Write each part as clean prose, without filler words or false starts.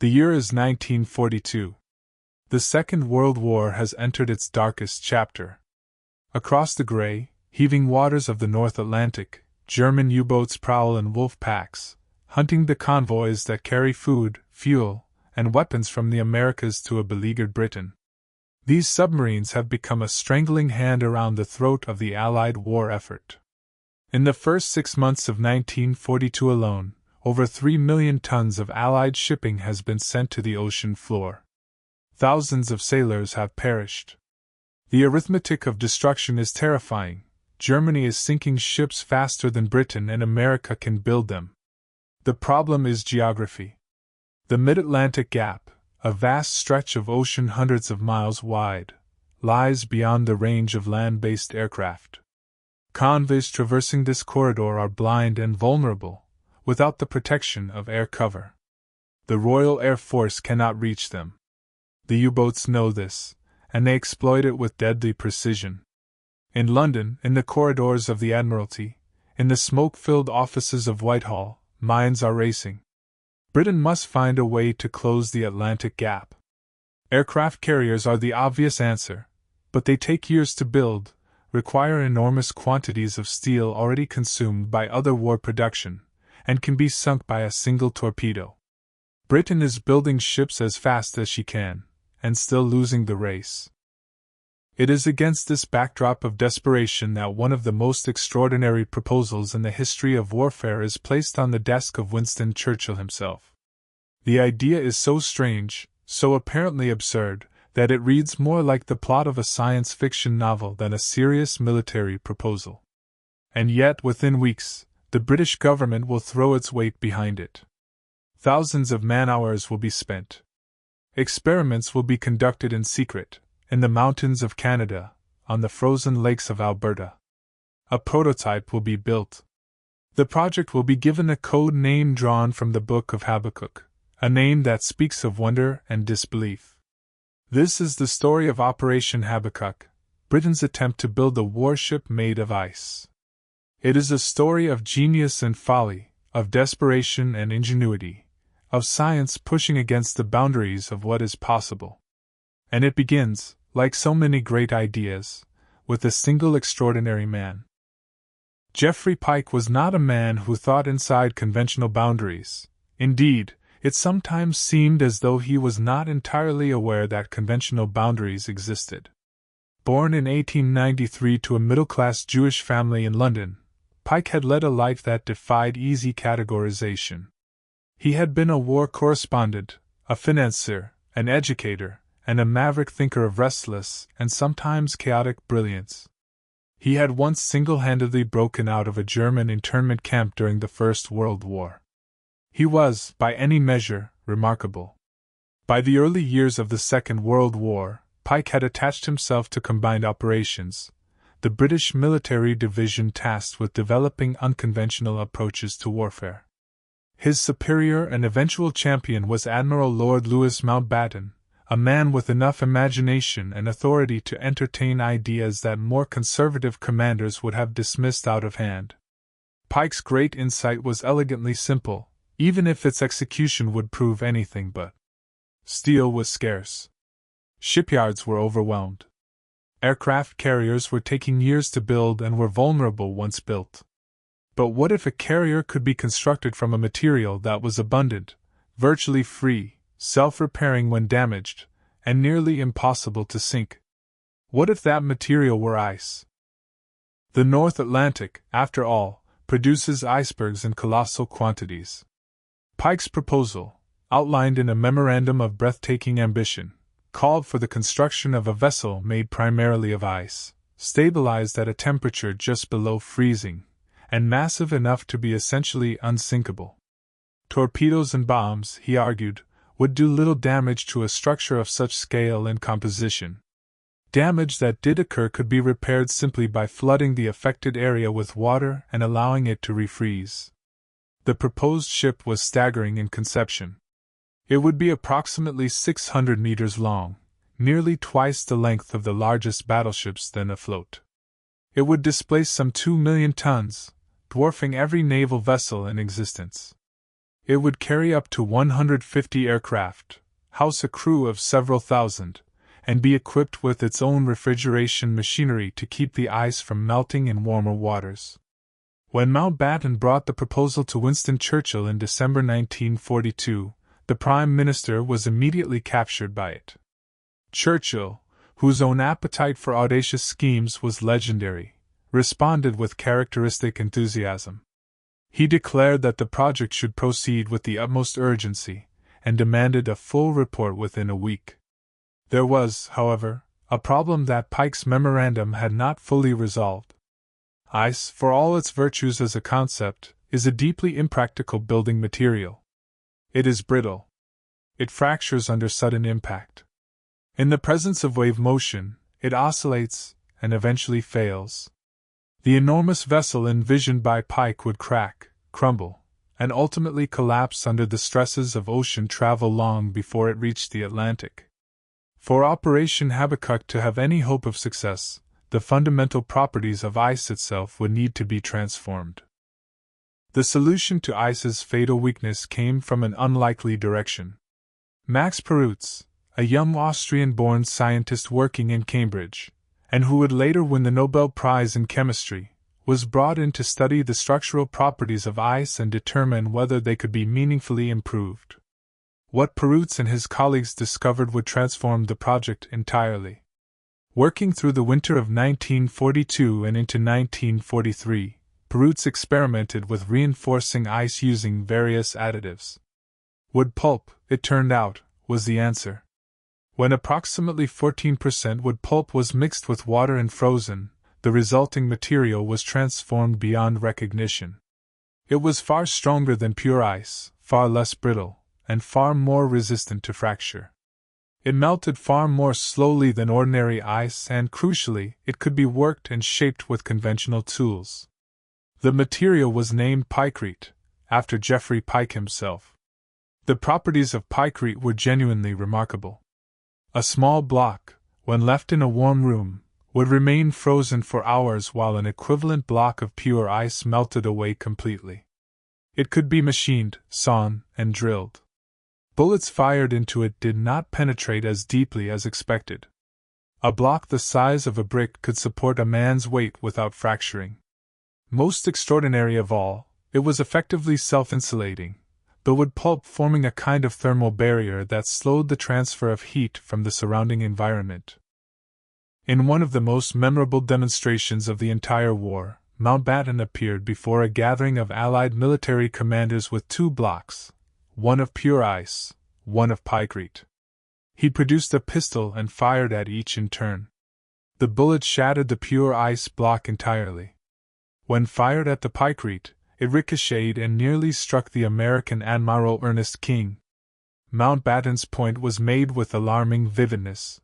The year is 1942. The Second World War has entered its darkest chapter. Across the gray, heaving waters of the North Atlantic, German U-boats prowl in wolf packs, hunting the convoys that carry food, fuel, and weapons from the Americas to a beleaguered Britain. These submarines have become a strangling hand around the throat of the Allied war effort. In the first 6 months of 1942 alone, over 3 million tons of Allied shipping has been sent to the ocean floor. Thousands of sailors have perished. The arithmetic of destruction is terrifying. Germany is sinking ships faster than Britain and America can build them. The problem is geography. The Mid-Atlantic Gap, a vast stretch of ocean hundreds of miles wide, lies beyond the range of land-based aircraft. Convoys traversing this corridor are blind and vulnerable, without the protection of air cover. The Royal Air Force cannot reach them. The U-boats know this, and they exploit it with deadly precision. In London, in the corridors of the Admiralty, in the smoke-filled offices of Whitehall, minds are racing. Britain must find a way to close the Atlantic Gap. Aircraft carriers are the obvious answer, but they take years to build, require enormous quantities of steel already consumed by other war production, and can be sunk by a single torpedo. Britain is building ships as fast as she can, and still losing the race. It is against this backdrop of desperation that one of the most extraordinary proposals in the history of warfare is placed on the desk of Winston Churchill himself. The idea is so strange, so apparently absurd, that it reads more like the plot of a science fiction novel than a serious military proposal. And yet, within weeks, the British government will throw its weight behind it. Thousands of man-hours will be spent. Experiments will be conducted in secret, in the mountains of Canada, on the frozen lakes of Alberta. A prototype will be built. The project will be given a code name drawn from the Book of Habbakuk, a name that speaks of wonder and disbelief. This is the story of Operation Habbakuk, Britain's attempt to build a warship made of ice. It is a story of genius and folly, of desperation and ingenuity, of science pushing against the boundaries of what is possible. And it begins, like so many great ideas, with a single extraordinary man. Geoffrey Pyke was not a man who thought inside conventional boundaries. Indeed, it sometimes seemed as though he was not entirely aware that conventional boundaries existed. Born in 1893 to a middle-class Jewish family in London, Pyke had led a life that defied easy categorization. He had been a war correspondent, a financier, an educator, and a maverick thinker of restless and sometimes chaotic brilliance. He had once single-handedly broken out of a German internment camp during the First World War. He was, by any measure, remarkable. By the early years of the Second World War, Pyke had attached himself to Combined Operations, the British military division tasked with developing unconventional approaches to warfare. His superior and eventual champion was Admiral Lord Mountbatten, a man with enough imagination and authority to entertain ideas that more conservative commanders would have dismissed out of hand. Pyke's great insight was elegantly simple, even if its execution would prove anything but. Steel was scarce. Shipyards were overwhelmed. Aircraft carriers were taking years to build and were vulnerable once built. But what if a carrier could be constructed from a material that was abundant, virtually free, self-repairing when damaged, and nearly impossible to sink? What if that material were ice? The North Atlantic, after all, produces icebergs in colossal quantities. Pyke's proposal, outlined in a memorandum of breathtaking ambition, called for the construction of a vessel made primarily of ice, stabilized at a temperature just below freezing, and massive enough to be essentially unsinkable. Torpedoes and bombs, he argued, would do little damage to a structure of such scale and composition. Damage that did occur could be repaired simply by flooding the affected area with water and allowing it to refreeze. The proposed ship was staggering in conception. It would be approximately 600 meters long, nearly twice the length of the largest battleships then afloat. It would displace some 2 million tons, dwarfing every naval vessel in existence. It would carry up to 150 aircraft, house a crew of several thousand, and be equipped with its own refrigeration machinery to keep the ice from melting in warmer waters. When Mountbatten brought the proposal to Winston Churchill in December 1942, the Prime Minister was immediately captured by it. Churchill, whose own appetite for audacious schemes was legendary, responded with characteristic enthusiasm. He declared that the project should proceed with the utmost urgency, and demanded a full report within a week. There was, however, a problem that Pyke's memorandum had not fully resolved. Ice, for all its virtues as a concept, is a deeply impractical building material. It is brittle. It fractures under sudden impact. In the presence of wave motion, it oscillates and eventually fails. The enormous vessel envisioned by Pyke would crack, crumble, and ultimately collapse under the stresses of ocean travel long before it reached the Atlantic. For Operation Habbakuk to have any hope of success, the fundamental properties of ice itself would need to be transformed. The solution to ice's fatal weakness came from an unlikely direction. Max Perutz, a young Austrian-born scientist working in Cambridge, and who would later win the Nobel Prize in Chemistry, was brought in to study the structural properties of ice and determine whether they could be meaningfully improved. What Perutz and his colleagues discovered would transform the project entirely. Working through the winter of 1942 and into 1943, Perutz experimented with reinforcing ice using various additives. Wood pulp, it turned out, was the answer. When approximately 14% wood pulp was mixed with water and frozen, the resulting material was transformed beyond recognition. It was far stronger than pure ice, far less brittle, and far more resistant to fracture. It melted far more slowly than ordinary ice and, crucially, it could be worked and shaped with conventional tools. The material was named Pykrete, after Geoffrey Pyke himself. The properties of Pykrete were genuinely remarkable. A small block, when left in a warm room, would remain frozen for hours while an equivalent block of pure ice melted away completely. It could be machined, sawn, and drilled. Bullets fired into it did not penetrate as deeply as expected. A block the size of a brick could support a man's weight without fracturing. Most extraordinary of all, it was effectively self-insulating, the wood pulp forming a kind of thermal barrier that slowed the transfer of heat from the surrounding environment. In one of the most memorable demonstrations of the entire war, Mountbatten appeared before a gathering of Allied military commanders with two blocks, one of pure ice, one of Pykrete. He produced a pistol and fired at each in turn. The bullet shattered the pure ice block entirely. When fired at the Pykrete, it ricocheted and nearly struck the American Admiral Ernest King. Mountbatten's point was made with alarming vividness.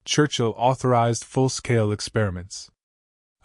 Churchill authorized full-scale experiments.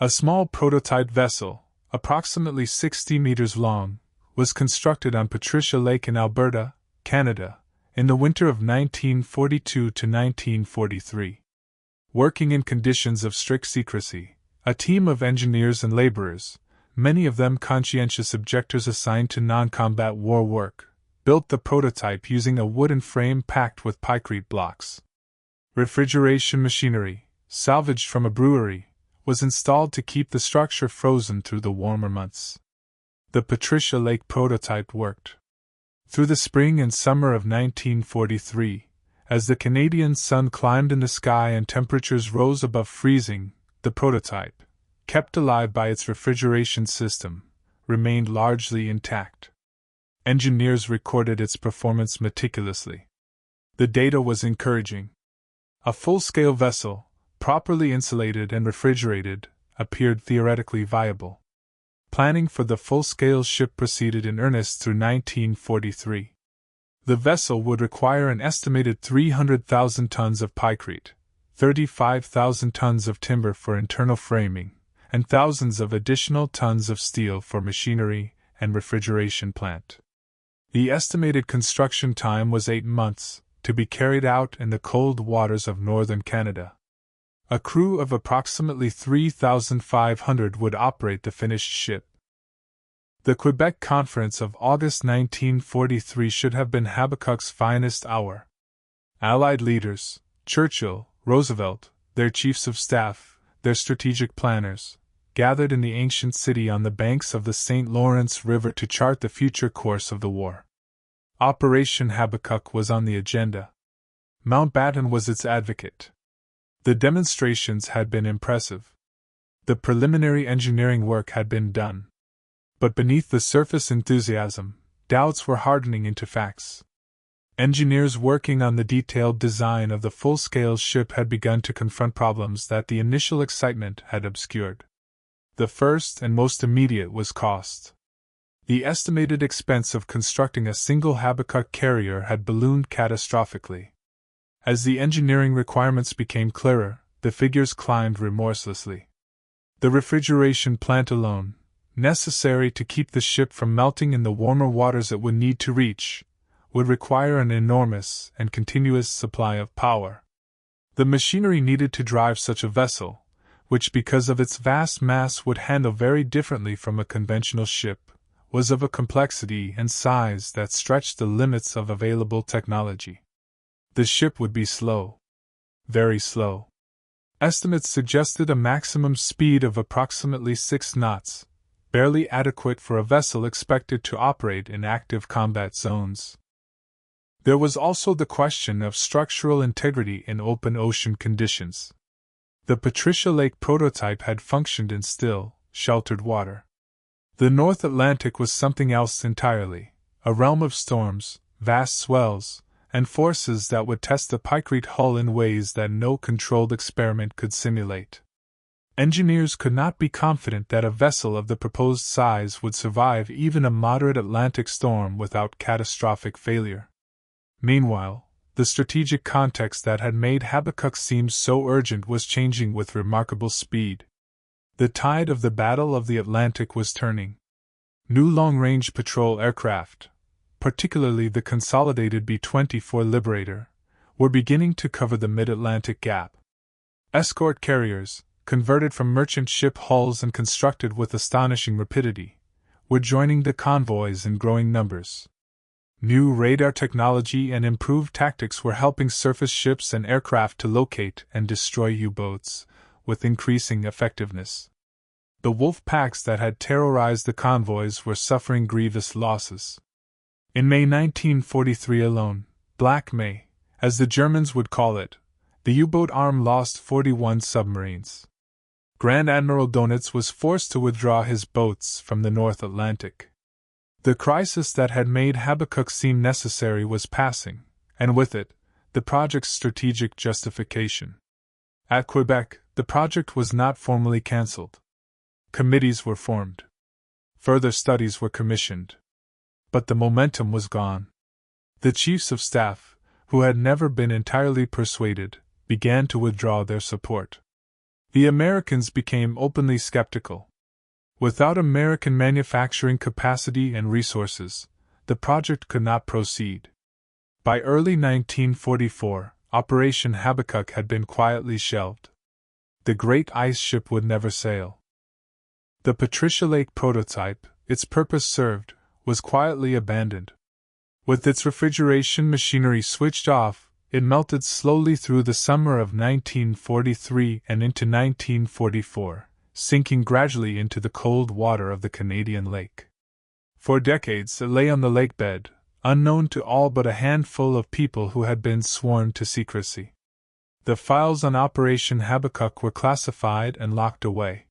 A small prototype vessel, approximately 60 meters long, was constructed on Patricia Lake in Alberta, Canada, in the winter of 1942 to 1943. Working in conditions of strict secrecy, a team of engineers and laborers, many of them conscientious objectors assigned to non-combat war work, built the prototype using a wooden frame packed with Pykrete blocks. Refrigeration machinery, salvaged from a brewery, was installed to keep the structure frozen through the warmer months. The Patricia Lake prototype worked. Through the spring and summer of 1943, as the Canadian sun climbed in the sky and temperatures rose above freezing, the prototype, kept alive by its refrigeration system, remained largely intact. Engineers recorded its performance meticulously. The data was encouraging. A full-scale vessel, properly insulated and refrigerated, appeared theoretically viable. Planning for the full-scale ship proceeded in earnest through 1943. The vessel would require an estimated 300,000 tons of Pykrete, 35,000 tons of timber for internal framing, and thousands of additional tons of steel for machinery and refrigeration plant. The estimated construction time was 8 months, to be carried out in the cold waters of northern Canada. A crew of approximately 3,500 would operate the finished ship. The Quebec Conference of August 1943 should have been Habbakuk's finest hour. Allied leaders, Churchill, Roosevelt, their chiefs of staff, their strategic planners, gathered in the ancient city on the banks of the St. Lawrence River to chart the future course of the war. Operation Habbakuk was on the agenda. Mountbatten was its advocate. The demonstrations had been impressive. The preliminary engineering work had been done. But beneath the surface enthusiasm, doubts were hardening into facts. Engineers working on the detailed design of the full-scale ship had begun to confront problems that the initial excitement had obscured. The first and most immediate was cost. The estimated expense of constructing a single Habbakuk carrier had ballooned catastrophically. As the engineering requirements became clearer, the figures climbed remorselessly. The refrigeration plant alone, necessary to keep the ship from melting in the warmer waters it would need to reach, would require an enormous and continuous supply of power. The machinery needed to drive such a vessel, which because of its vast mass would handle very differently from a conventional ship, was of a complexity and size that stretched the limits of available technology. The ship would be slow. Very slow. Estimates suggested a maximum speed of approximately 6 knots, barely adequate for a vessel expected to operate in active combat zones. There was also the question of structural integrity in open ocean conditions. The Patricia Lake prototype had functioned in still, sheltered water. The North Atlantic was something else entirely, a realm of storms, vast swells, and forces that would test the Pykrete hull in ways that no controlled experiment could simulate. Engineers could not be confident that a vessel of the proposed size would survive even a moderate Atlantic storm without catastrophic failure. Meanwhile, the strategic context that had made Habbakuk seem so urgent was changing with remarkable speed. The tide of the Battle of the Atlantic was turning. New long-range patrol aircraft, particularly the consolidated B-24 Liberator, were beginning to cover the mid-Atlantic gap. Escort carriers, converted from merchant ship hulls and constructed with astonishing rapidity, were joining the convoys in growing numbers. New radar technology and improved tactics were helping surface ships and aircraft to locate and destroy U-boats with increasing effectiveness. The wolf packs that had terrorized the convoys were suffering grievous losses. In May 1943 alone, Black May, as the Germans would call it, the U-boat arm lost 41 submarines. Grand Admiral Donitz was forced to withdraw his boats from the North Atlantic. The crisis that had made Habbakuk seem necessary was passing, and with it, the project's strategic justification. At Quebec, the project was not formally cancelled. Committees were formed. Further studies were commissioned. But the momentum was gone. The chiefs of staff, who had never been entirely persuaded, began to withdraw their support. The Americans became openly skeptical. Without American manufacturing capacity and resources, the project could not proceed. By early 1944, Operation Habbakuk had been quietly shelved. The great ice ship would never sail. The Patricia Lake prototype, its purpose served, was quietly abandoned. With its refrigeration machinery switched off, it melted slowly through the summer of 1943 and into 1944, sinking gradually into the cold water of the Canadian lake. For decades it lay on the lakebed, unknown to all but a handful of people who had been sworn to secrecy. The files on Operation Habbakuk were classified and locked away.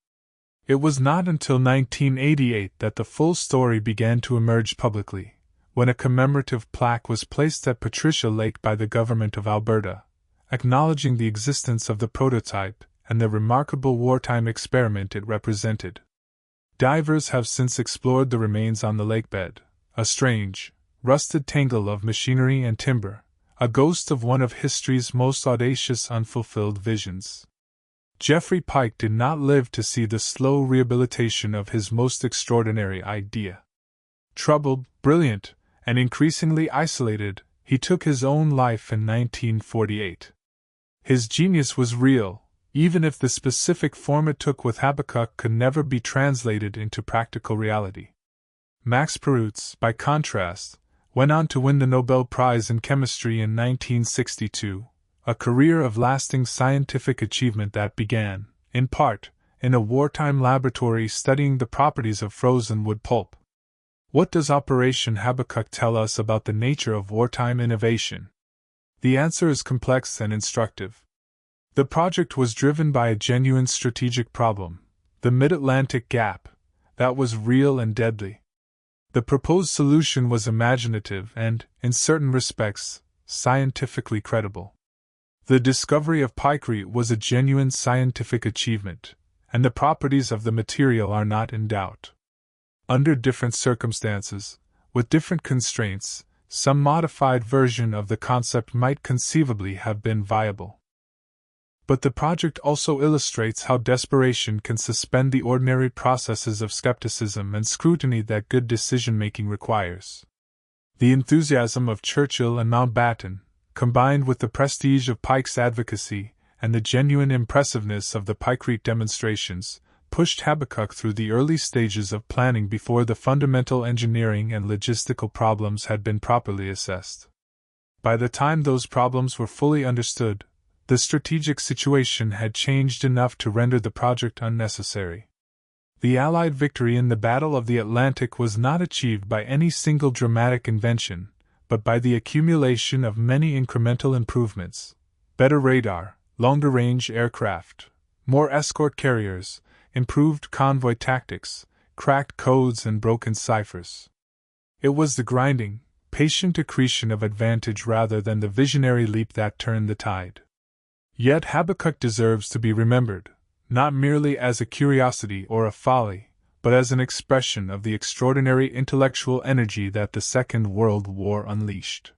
It was not until 1988 that the full story began to emerge publicly, when a commemorative plaque was placed at Patricia Lake by the government of Alberta, acknowledging the existence of the prototype and the remarkable wartime experiment it represented. Divers have since explored the remains on the lakebed, a strange, rusted tangle of machinery and timber, a ghost of one of history's most audacious unfulfilled visions. Geoffrey Pyke did not live to see the slow rehabilitation of his most extraordinary idea. Troubled, brilliant, and increasingly isolated, he took his own life in 1948. His genius was real, even if the specific form it took with Habbakuk could never be translated into practical reality. Max Perutz, by contrast, went on to win the Nobel Prize in Chemistry in 1962, a career of lasting scientific achievement that began, in part, in a wartime laboratory studying the properties of frozen wood pulp. What does Operation Habbakuk tell us about the nature of wartime innovation? The answer is complex and instructive. The project was driven by a genuine strategic problem, the Mid-Atlantic Gap, that was real and deadly. The proposed solution was imaginative and, in certain respects, scientifically credible. The discovery of Pykrete was a genuine scientific achievement, and the properties of the material are not in doubt. Under different circumstances, with different constraints, some modified version of the concept might conceivably have been viable. But the project also illustrates how desperation can suspend the ordinary processes of skepticism and scrutiny that good decision-making requires. The enthusiasm of Churchill and Mountbatten, combined with the prestige of Pyke's advocacy and the genuine impressiveness of the Pykrete demonstrations, pushed Habbakuk through the early stages of planning before the fundamental engineering and logistical problems had been properly assessed. By the time those problems were fully understood, the strategic situation had changed enough to render the project unnecessary. The Allied victory in the Battle of the Atlantic was not achieved by any single dramatic invention, but by the accumulation of many incremental improvements: better radar, longer-range aircraft, more escort carriers, improved convoy tactics, cracked codes and broken ciphers. It was the grinding, patient accretion of advantage rather than the visionary leap that turned the tide. Yet Habbakuk deserves to be remembered, not merely as a curiosity or a folly, but as an expression of the extraordinary intellectual energy that the Second World War unleashed.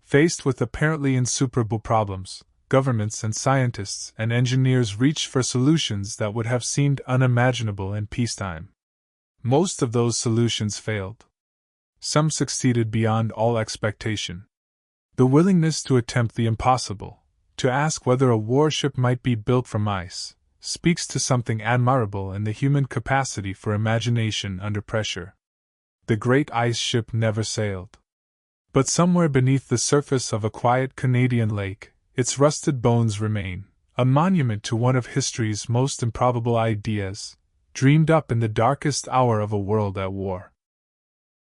Faced with apparently insuperable problems, governments and scientists and engineers reached for solutions that would have seemed unimaginable in peacetime. Most of those solutions failed. Some succeeded beyond all expectation. The willingness to attempt the impossible, to ask whether a warship might be built from ice, speaks to something admirable in the human capacity for imagination under pressure. The great ice ship never sailed. But somewhere beneath the surface of a quiet Canadian lake, its rusted bones remain, a monument to one of history's most improbable ideas, dreamed up in the darkest hour of a world at war.